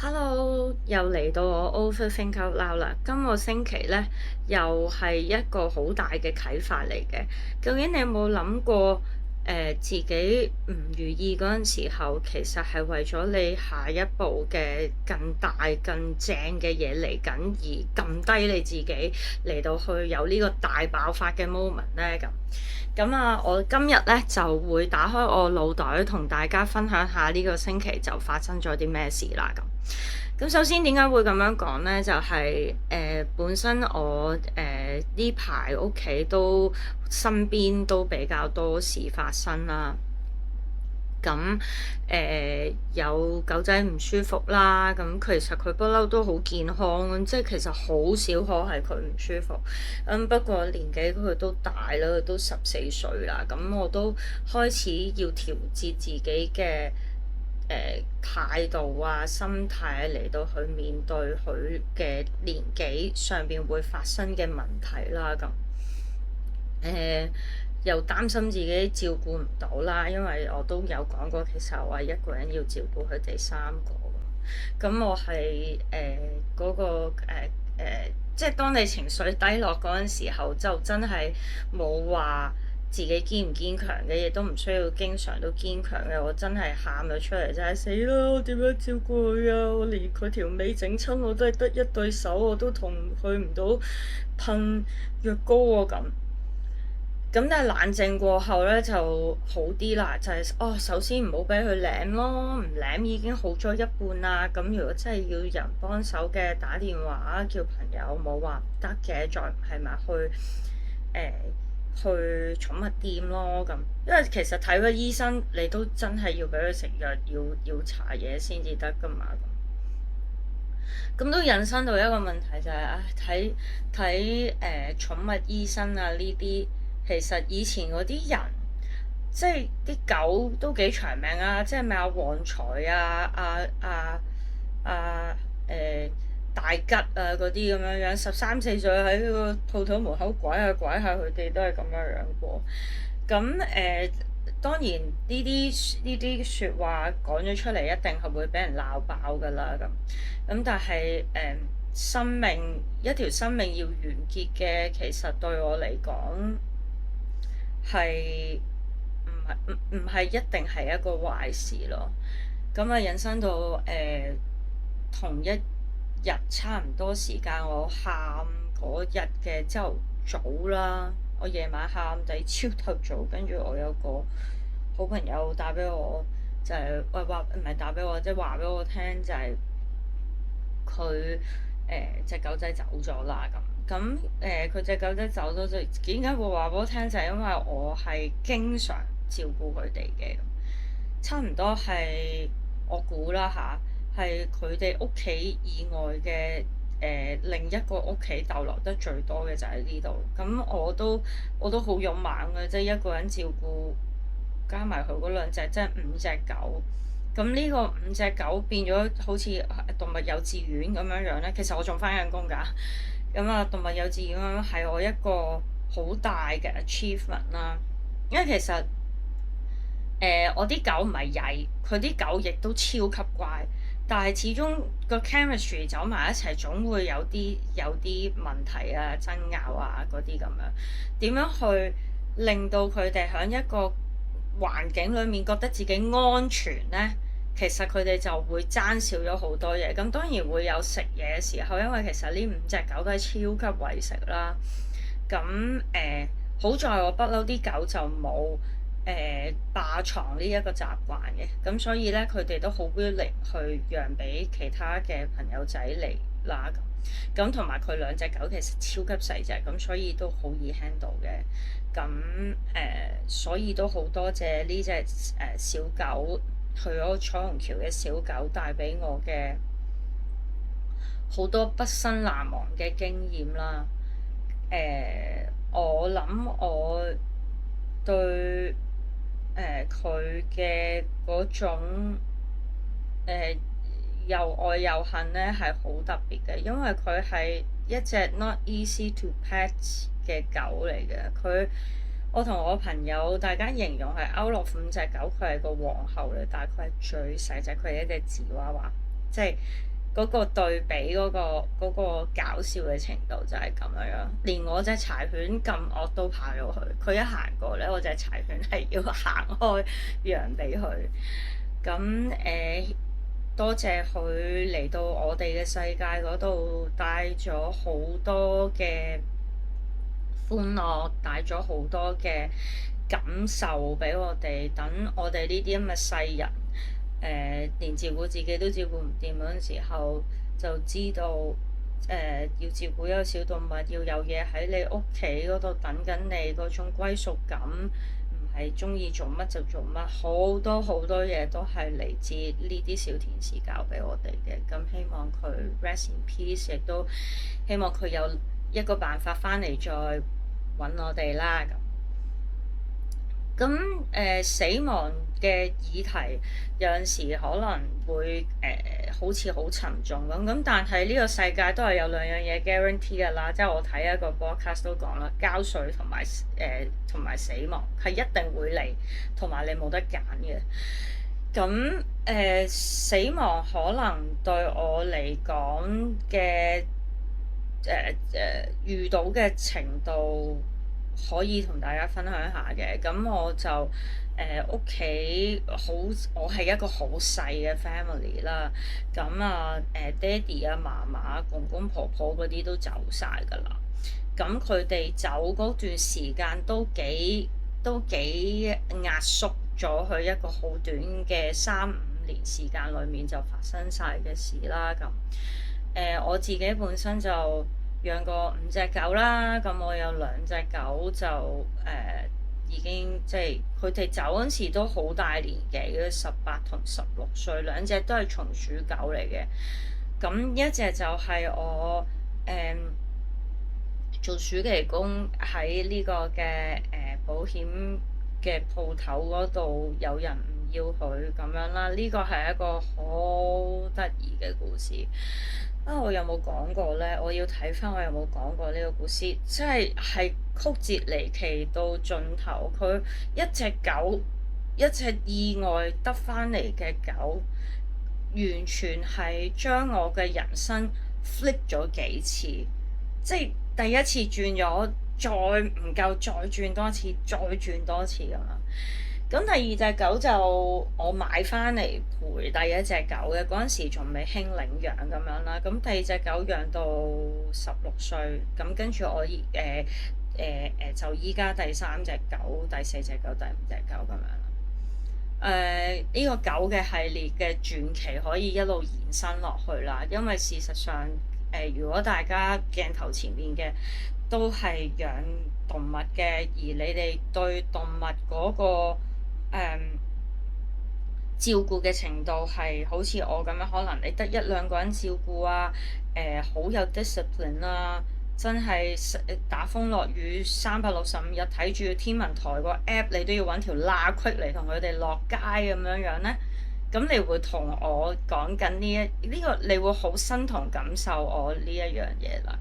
Hello，又嚟到我 Overthink Out Loud 啦。今個星期呢，又係一個好大嘅啟發嚟嘅。究竟你有冇諗過，自己唔如意嗰陣時候，其實係為咗你下一步嘅更大、更正嘅嘢嚟緊，而撳低你自己嚟到去有呢個大爆發嘅 moment 呢？咁我今日呢就會打開我腦袋，同大家分享下呢個星期就發生咗啲咩事啦。咁首先點解會咁樣講呢？就係本身我呢排屋企都身邊都比較多事發生啦。咁有狗仔唔舒服啦，咁其實佢不嬲都好健康，即係其實好少可係佢唔舒服。不過年紀佢都大啦，佢都14歲啦，咁我都開始要調節自己嘅態度啊、心態嚟到去面對佢嘅年紀上邊會發生嘅問題啦。咁又擔心自己照顧唔到啦，因為我都有講過，其實我係一個人要照顧佢哋3個。咁我係嗰個即係當你情緒低落嗰陣時候，就真係冇話自己堅唔堅強嘅，亦都唔需要經常都堅強嘅。我真係喊咗出嚟，真係死啦！我點樣照顧佢啊？我連佢條尾整親，我都係得一對手，我都同佢唔到噴藥膏喎咁。咁但係冷靜過後咧就好啲啦，就係、首先唔好俾佢舐咯，唔舐已經好咗一半啦。咁如果真係要人幫手嘅，打電話叫朋友，冇話唔得嘅，再唔係咪去寵物店咯咁。因為其實睇個醫生，你都真係要俾佢食藥，要搽嘢先至得噶嘛。咁都引申到一個問題就係、睇寵物醫生啊呢啲。其實以前嗰啲人，即係啲狗都幾長命啊！即係咩旺財啊、大吉啊嗰啲咁樣樣，13、14歲喺個鋪頭門口拐下拐下，佢哋都係咁樣樣過。咁當然呢啲説話講咗出嚟，一定係會俾人鬧爆㗎啦。咁但係一條生命要完結嘅，其實對我嚟講，係唔係一定係一個壞事咯？咁引申到同一日差唔多時間，我喊嗰日嘅朝頭早啦，我夜晚喊第朝頭早，跟住我有個好朋友打俾我，就係話唔係打俾我，即係話俾我聽，就係佢隻狗仔走咗啦咁。佢隻狗仔走咗，就點解會話俾我聽？就係因為我係經常照顧佢哋嘅，差唔多係我估啦嚇，係佢哋屋企以外嘅另一個屋企逗留得最多嘅就喺呢度。咁我都好勇猛嘅，即係一個人照顧，加埋佢嗰兩隻，即係5隻狗。咁呢個5隻狗變咗好似動物幼稚園咁樣樣咧。其實我仲返緊工㗎。動物幼稚園係我一個好大嘅 achievement 啦。因為其實我啲狗唔係曳，佢啲狗亦都超級乖，但係始終個 chemistry 走埋一齊，總會有啲問題啊、爭拗啊嗰啲咁樣。點樣去令到佢哋喺一個環境裡面覺得自己安全呢？其實佢哋就會爭少咗好多嘢。咁當然會有食嘢嘅時候，因為其實呢5隻狗都係超級為食啦。咁好在我不嬲啲狗就冇霸床呢一個習慣嘅，咁所以咧佢哋都好 willing 去讓俾其他嘅朋友仔嚟啦。咁同埋佢兩隻狗其實超級細隻，咁所以都好易 handle 嘅。所以都好多謝呢隻小狗，去咗彩虹橋嘅小狗帶俾我嘅好多畢生難忘嘅經驗啦。我諗我對佢嘅嗰種又愛又恨咧係好特別嘅，因為佢係一隻 not easy to pet 嘅狗嚟嘅。我同我朋友大家形容係歐樂5隻狗，佢係個皇后嚟，但係佢係最細隻，佢係一隻芝娃娃。即係嗰個對比嗰個搞笑嘅程度就係咁樣樣。連我隻柴犬咁惡都跑咗去，佢一行過咧，我隻柴犬係要行開讓俾佢。咁多謝佢嚟到我哋嘅世界嗰度，帶咗好多嘅歡樂，帶咗好多嘅感受俾我哋。等我哋呢啲咁嘅世人，連照顧自己都照顧唔掂嗰陣時候，就知道要照顧一個小動物，要有嘢喺你屋企嗰度等緊你嗰種歸屬感。係鍾意做乜就做乜，好多好多嘢都係嚟自呢啲小天使教俾我哋嘅。咁希望佢 rest in peace，亦都希望佢有一個辦法翻嚟再揾我哋啦。咁死亡嘅議題有陣時可能會好似好沉重咁，但係呢個世界都係有兩樣嘢 guarantee 㗎啦，即係我睇一個 broadcast 都講啦，交稅同埋死亡係一定會嚟，同埋你冇得揀嘅。咁死亡可能對我嚟講嘅遇到嘅程度，可以同大家分享下嘅。咁我就屋企好，我係一個好細嘅 family 啦。咁爹哋啊、嫲嫲、公公婆婆嗰啲都走晒㗎啦。咁佢哋走嗰段時間都幾壓縮咗，去一個好短嘅3-5年時間裏面就發生晒嘅事啦。咁我自己本身就養過5隻狗啦，咁我有2隻狗就已經即係佢哋走嗰時都好大年紀嘅，18同16歲，2隻都係松鼠狗嚟嘅。咁一隻就係我做暑期工喺呢個嘅保險嘅鋪頭嗰度，有人唔要佢咁樣啦。呢個係一個好得意嘅故事。我有冇講過呢？我要睇翻我有冇講過呢個故事，即係曲折離奇到盡頭。佢一隻狗，一隻意外得翻嚟嘅狗，完全係將我嘅人生 flip 咗幾次。即係第一次轉咗，再唔夠，再轉多次，再轉多次咁樣。咁第2隻狗就我買翻嚟陪第1隻狗嘅，嗰陣時仲未興領養咁樣啦。咁第2隻狗養到16歲，咁跟住我就依家第3隻狗、第4隻狗、第5隻狗咁樣。呢個狗嘅系列嘅傳奇可以一路延伸落去啦，因為事實上如果大家鏡頭前面嘅都係養動物嘅，而你哋對動物嗰個照顧嘅程度係好似我咁樣，可能你得1-2個人照顧啊，好有 discipline 啦，真係打風落雨365日睇住天文台個 app，你都要揾條罅隙嚟同佢哋落街咁樣樣呢。咁你會同我講緊呢個，你會好身同感受我呢一樣嘢啦。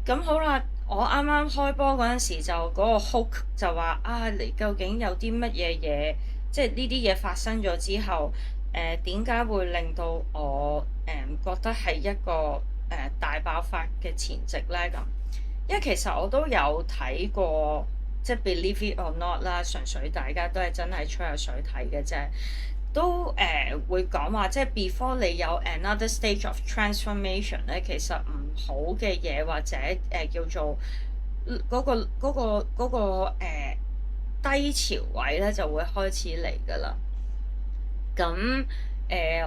咁好啦，我啱啱開波嗰陣時就嗰個 hook 就話你究竟有啲乜嘢嘢，即係呢啲嘢發生咗之後，點解會令到我覺得係一個大爆發嘅前夕呢？咁因為其實我都有睇過，即係 believe it or not 啦，純粹大家都係真係吹下水睇嘅啫。都會講話，即係 before 你有 another stage of transformation 咧，其實唔好嘅嘢或者叫做嗰個低潮位咧就會開始嚟㗎啦。咁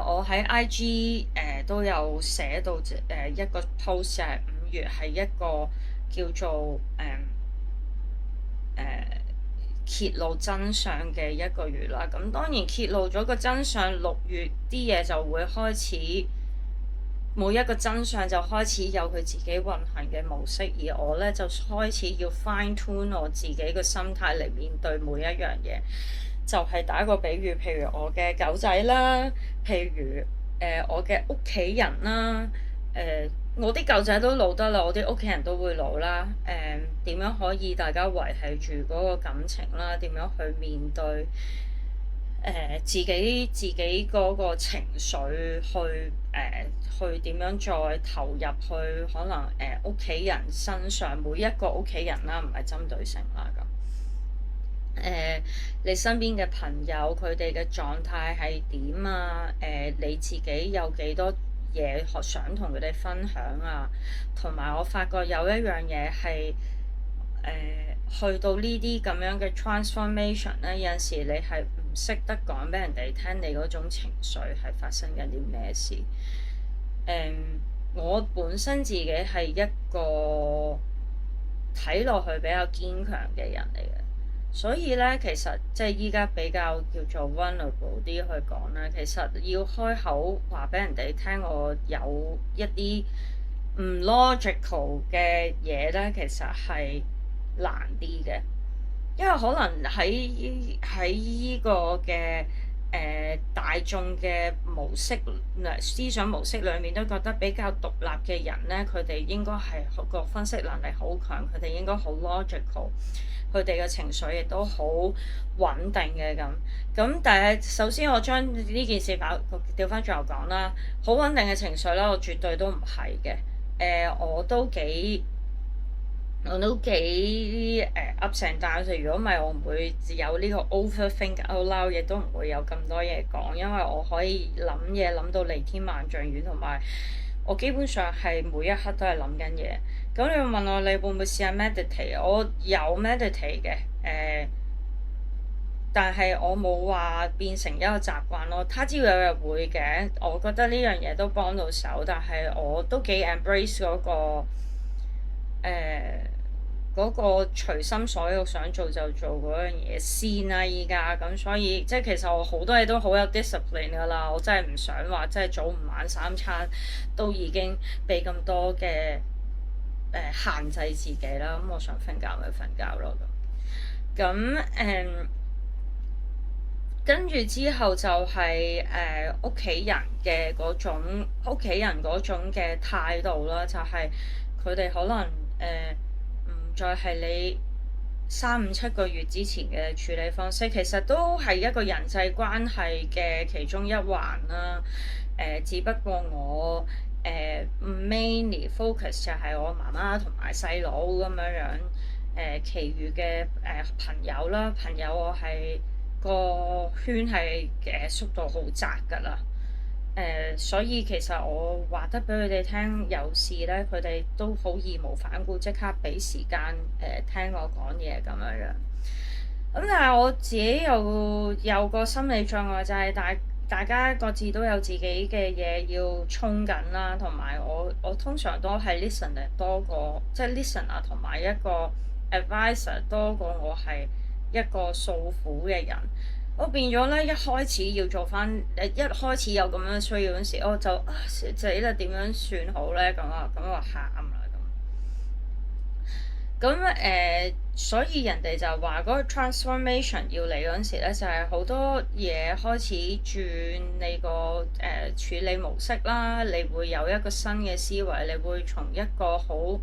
我喺 IG 都有寫到一個 post， 係5月係一個叫做揭露真相嘅一個月啦。咁當然揭露咗個真相，6月啲嘢就會開始，每一個真相就開始有佢自己運行嘅模式，而我呢，就開始要 fine tune 我自己嘅心態嚟面對每一樣嘢。就係打個比喻，譬如我嘅狗仔啦，譬如我嘅屋企人啦，我啲狗仔都老得啦，我啲屋企人都會老啦。點樣可以大家維繫住嗰個感情啦？點樣去面對自己嗰個情緒去點樣再投入去可能屋企人身上，每一個屋企人啦，唔係針對性啦咁。你身邊嘅朋友佢哋嘅狀態係點啊？你自己有幾多嘢想同佢哋分享啊？同埋我發覺有一樣嘢係去到呢啲咁樣嘅 transformation 咧，有陣時你係唔識得講俾人哋聽，你嗰種情緒係發生緊啲咩事？我本身自己係一個睇落去比較堅強嘅人嚟嘅。所以咧，其實即係依家比較叫做 vulnerable 啲去講咧，其實要開口話俾人哋聽，我有一啲唔 logical 嘅嘢咧，其實係難啲嘅，因為可能喺依個嘅大眾嘅模式思想模式裏面，都覺得比較獨立嘅人咧，佢哋應該係個分析能力好強，佢哋應該好 logical。佢哋嘅情緒亦都好穩定嘅咁，但係首先我將呢件事調翻轉頭講啦，好穩定嘅情緒啦，我絕對都唔係嘅。我都幾ups and downs。如果唔係，我唔會有呢個 overthink out loud，亦都唔會有咁多嘢講，因為我可以諗嘢諗到離天萬丈遠，同埋我基本上係每一刻都係諗緊嘢。咁你會問我你會唔會試下 meditate？ 我有 meditate 嘅，但係我冇話變成一個習慣咯。他朝有日會嘅，我覺得呢樣嘢都幫到手，但係我都幾 embrace 嗰個隨心所欲想做就做嗰樣嘢先啦。依家咁，所以即係其實我好多嘢都好有 discipline 㗎啦。我真係唔想話即係早午晚三餐都已經俾咁多嘅限制自己啦。咁我想瞓覺咪瞓覺咯咁。跟住之後就係屋企人嘅嗰種嘅態度啦，就係佢哋可能唔再係你3、5、7個月之前嘅處理方式，其實都係一個人際關係嘅其中一環啦。只不過我mainly focus 就係我媽媽同埋細佬咁樣，其餘嘅朋友啦，朋友我係個圈係縮到好窄㗎啦。所以其實我話得俾佢哋聽有事咧，佢哋都好義無反顧，即刻俾時間聽我講嘢咁樣。咁但係我自己又有個心理障礙，就係大家各自都有自己嘅嘢要衝緊啦，同埋我通常都係 listener 多過即係 listener 同埋一個 advisor 多過我係一個訴苦嘅人。我變咗咧，一開始要做翻一開始有咁樣需要嗰時，我就死啦，點樣算好咧？咁我喊啦咁。所以人哋就話嗰個 transformation 要嚟嗰陣時咧，就係好多嘢開始轉你個處理模式啦。你會有一個新嘅思維，你會從一個好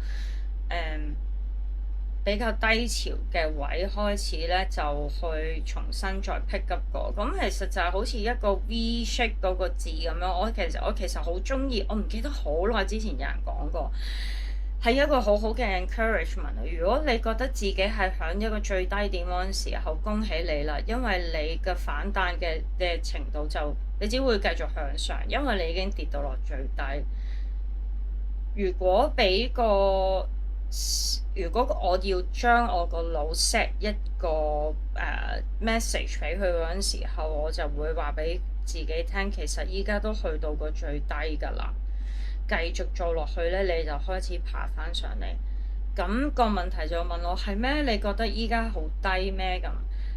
比較低潮嘅位開始咧，就去重新再 pick up 過。咁其實就係好似一個 V shape 嗰個字咁樣。我其實好中意，我唔記得好耐之前有人講過，係一個好好嘅 encouragement。如果你覺得自己係響一個最低點嗰陣時候，恭喜你啦，因為你嘅反彈嘅程度就你只會繼續向上，因為你已經跌到落最低。如果我要將我個腦 set 一個message 俾佢嗰陣時候，我就會話俾自己聽，其實依家都去到個最低㗎啦。繼續做落去咧，你就開始爬翻上嚟。咁個問題就問我係咩？你覺得依家好低咩咁？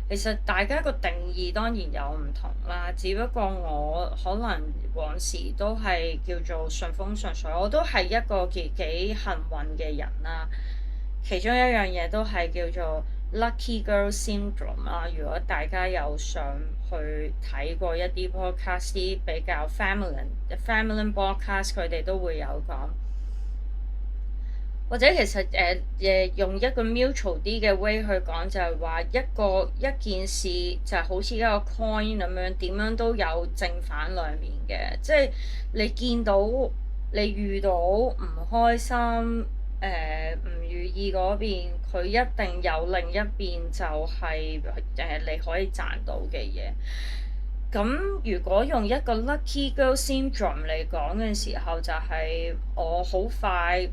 其實大家個定義當然有唔同啦，只不過我可能往時都係叫做順風順水，我都係一個幾幸運嘅人啦。其中一樣嘢都係叫做 Lucky Girl Syndrome 啦。如果大家有上去睇過一啲 podcast 比較 feminine podcast，佢哋都會有講。或者其實用一個 mutual 啲嘅 way 去講，就係話一件事就好似一個 coin 咁樣，點樣都有正反兩面嘅。即係你見到你遇到唔開心唔如意嗰邊，佢一定有另一邊就係你可以賺到嘅嘢。咁如果用一個 lucky girl syndrome 嚟講嘅時候，就係我好快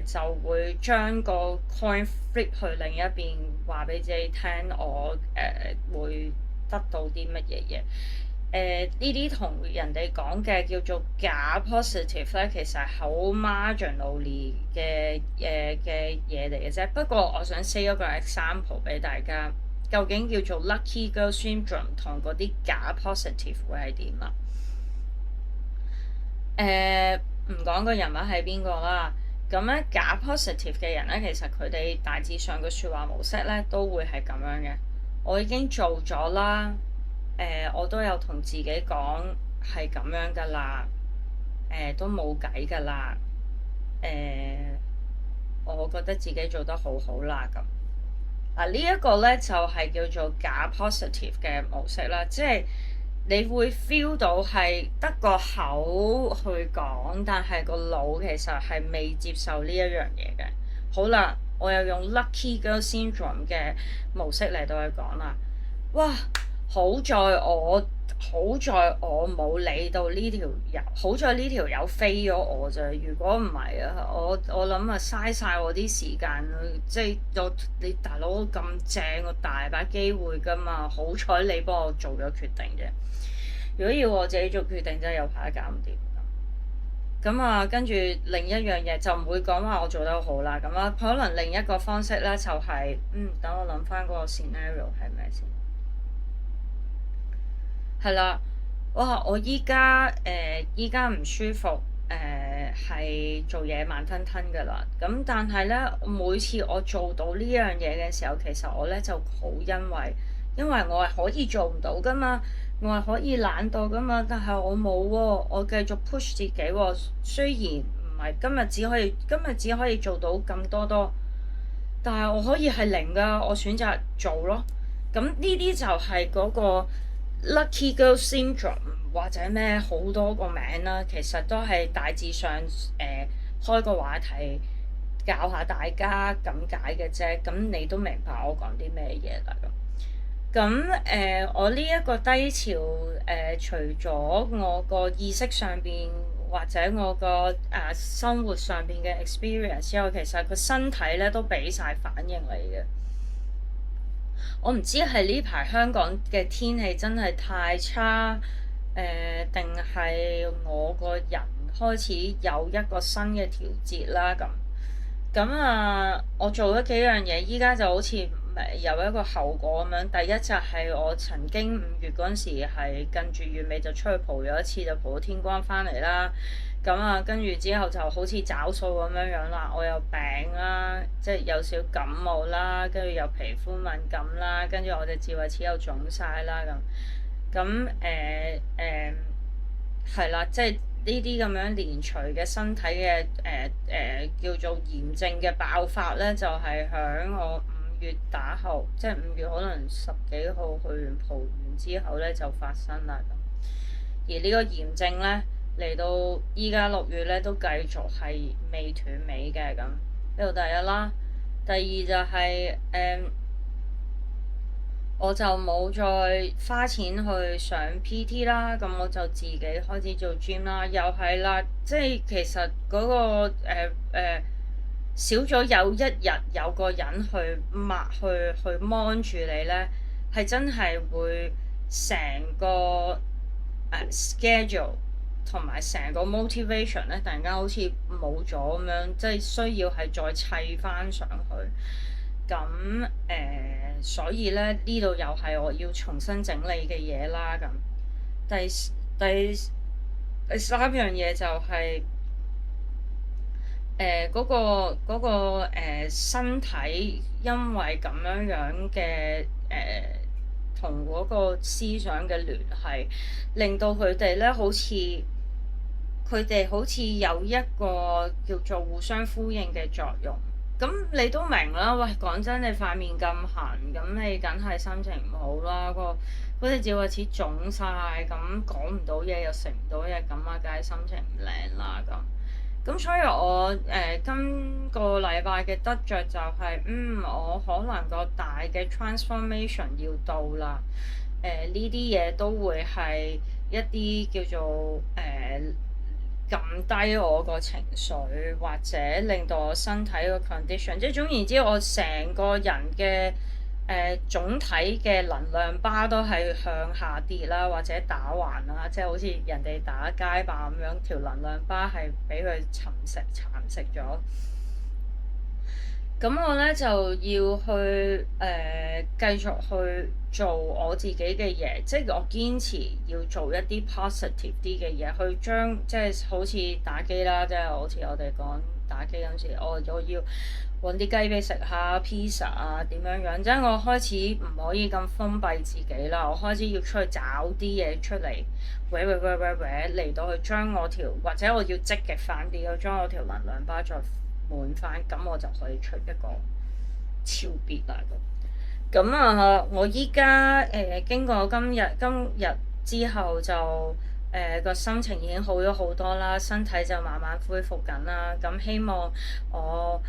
就會將個 coin flip 去另一邊，話俾自己聽我會得到啲乜嘢嘢。呢啲同人哋講嘅叫做假 positive 咧，其實係好 marginally 嘅嘢嚟嘅啫。不過我想 say 一個 example 俾大家。究竟叫做 lucky girl syndrome 同嗰啲假 positive 會係點啊？唔講個人物係邊個啦。咁咧假 positive 嘅人咧，其實佢哋大致上嘅説話模式咧都會係咁樣嘅。我已經做咗啦，我都有同自己講係咁樣噶啦，都冇計噶啦，我覺得自己做得好好啦咁。呢一個咧就係叫做假 positive 嘅模式啦，即係你會 feel 到係得個口去講，但係個腦其實係未接受呢一樣嘢嘅。好啦，我又用 lucky girl syndrome 嘅模式嚟到去講啦。哇！好在我冇理到呢條友，好在呢條友飛咗我啫。如果唔係啊，我諗啊嘥晒我啲時間，即係你大佬咁正，我大把機會噶嘛。好彩你幫我做咗決定啫。如果要我自己做決定，真係有排搞唔掂。咁啊，跟住另一樣嘢就唔會講話我做得好啦。咁啊，可能另一個方式咧就係、等我諗翻嗰個 scenario 係咩先。係啦，哇！我依家唔舒服，係做嘢慢吞吞㗎啦。咁但係咧，每次我做到呢樣嘢嘅時候，其實我咧就好因為我係可以做唔到㗎嘛，我係可以懶惰㗎嘛，但係我冇喎，我繼續 push 自己喎。雖然唔係今日只可以做到咁多，但係我可以係零㗎，我選擇做咯。咁呢啲就係嗰個 Lucky Girl Syndrome 或者咩好多個名啦，其實都係大致上開個話題教下大家咁解嘅啫。咁你都明白我講啲咩嘢啦咁。我呢一個低潮除咗我個意識上邊或者我個生活上邊嘅 experience 之外，其實個身體咧都俾晒反應嚟嘅。我唔知係呢排香港嘅天氣真係太差，定係我個人開始有一個新嘅調節啦咁。我做咗幾樣嘢，依家就好似有一個後果咁樣。第一就係我曾經5月嗰陣時係跟住月尾就出去蒲咗一次，就蒲到天光翻嚟啦。跟住之後就好似找數咁樣啦，我有病啦，即係有少感冒啦，跟住有皮膚敏感啦，跟住我隻智慧齒又腫晒啦係啦，即係呢啲咁樣連隨嘅身體嘅叫做炎症嘅爆發咧，就係響我5月打後，即係5月可能10幾號去完蒲完之後咧就發生啦咁。而呢個炎症咧，嚟到依家6月咧，都繼續係未斷尾嘅咁。呢度第一啦，第二就係、我就冇再花錢去上 PT 啦，咁我就自己開始做 gym 啦，又係啦，即係其實嗰、個少咗有一日有個人去 mon 住你咧，係真係會成個schedule 同埋成個 motivation 咧，突然間好似冇咗咁樣，即係需要係再砌翻上去。所以咧呢度又係我要重新整理嘅嘢啦。咁第三樣嘢就係身體，因為咁樣嘅同嗰個思想嘅聯繫，令到佢哋咧好似佢哋好似有一個叫做互相呼應嘅作用。咁你都明啦，喂，講真，你塊面咁痕，咁你梗係心情唔好啦。嗰隻字開始腫晒，咁講唔到嘢又食唔到嘢，咁啊，梗係心情唔靚啦咁。咁所以我今個禮拜嘅得着就係、我可能個大嘅 transformation 要到啦。呢啲嘢都會係一啲叫做撳低我個情緒，或者令到我身體個 condition，即係總言之，我成個人嘅總體嘅能量巴都係向下跌啦，或者打橫啦，即係好似人哋打街霸咁樣，條能量巴係俾佢蠶食咗。咁我咧就要去繼續去做我自己嘅嘢，即係我堅持要做一啲 positive 啲嘅嘢，去將即係好似打機啦，即係好似我哋講打機嗰陣時，我要揾啲雞髀食下 pizza 啊點樣樣，即係我開始唔可以咁封閉自己啦，我開始要出去找啲嘢出嚟，嚟到去將我條或者我要積極返啲，我將我條能量包再滿翻，咁我就可以出一個超別啦咁啊！我依家經過今日之後就個心情已經好咗好多啦，身體就慢慢恢復緊啦。咁希望我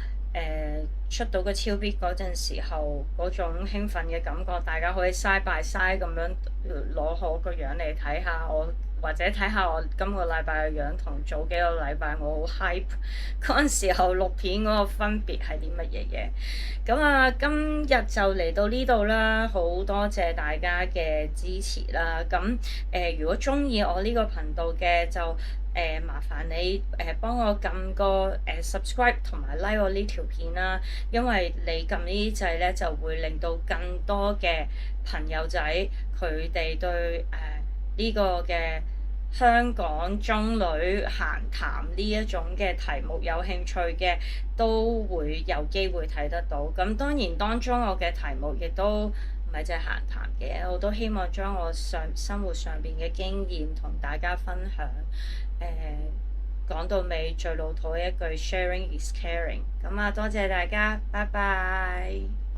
出到個超別嗰陣時候嗰種興奮嘅感覺，大家可以 side by side 咁樣攞好個樣嚟睇下我。或者睇下我今個禮拜嘅樣同早幾個禮拜我好 hype 嗰陣時候錄片嗰個分別係啲乜嘢嘢？咁啊，今日就嚟到呢度啦，好多謝大家嘅支持啦。咁如果鍾意我呢個頻道嘅就麻煩你幫我撳個subscribe 同埋 like 我呢條片啦，因為你撳呢啲掣咧就會令到更多嘅朋友仔佢哋對呢個嘅香港中女閒談呢一種嘅題目有興趣嘅，都會有機會睇得到。咁當然當中我嘅題目亦都唔係淨係閒談嘅，我都希望將我生活上邊嘅經驗同大家分享。講到尾最老土一句 sharing is caring。咁啊，多謝大家，拜拜。